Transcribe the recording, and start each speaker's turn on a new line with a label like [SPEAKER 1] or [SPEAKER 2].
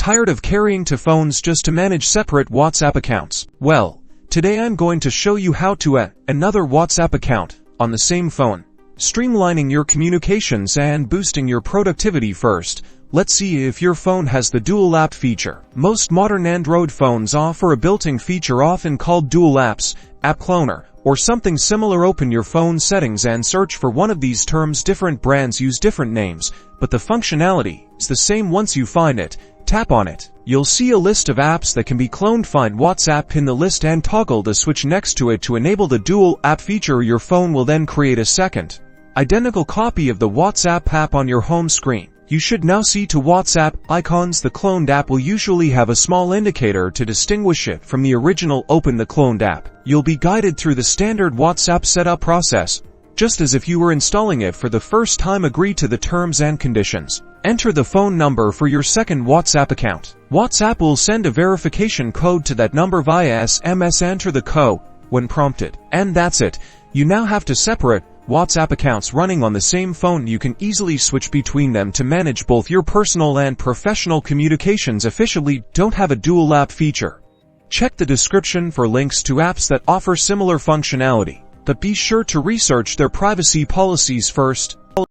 [SPEAKER 1] Tired of carrying two phones just to manage separate WhatsApp accounts? Well, today I'm going to show you how to add another WhatsApp account on the same phone, streamlining your communications and boosting your productivity. First, let's see if your phone has the dual app feature. Most modern Android phones offer a built-in feature often called dual apps, app cloner, or something similar. Open your phone settings and search for one of these terms. Different brands use different names, but the functionality is the same. Once you find it, tap on it. You'll see a list of apps that can be cloned. Find WhatsApp in the list and toggle the switch next to it to enable the dual app feature. Your phone will then create a second, identical copy of the WhatsApp app on your home screen. You should now see two WhatsApp icons. The cloned app will usually have a small indicator to distinguish it from the original. Open the cloned app. You'll be guided through the standard WhatsApp setup process, just as if you were installing it for the first time. Agree to the terms and conditions. Enter the phone number for your second WhatsApp account. WhatsApp will send a verification code to that number via SMS. Enter the code when prompted. And that's it. You now have two separate WhatsApp accounts running on the same phone. You can easily switch between them to manage both your personal and professional communications efficiently. Don't have a dual app feature? Check the description for links to apps that offer similar functionality, but be sure to research their privacy policies first.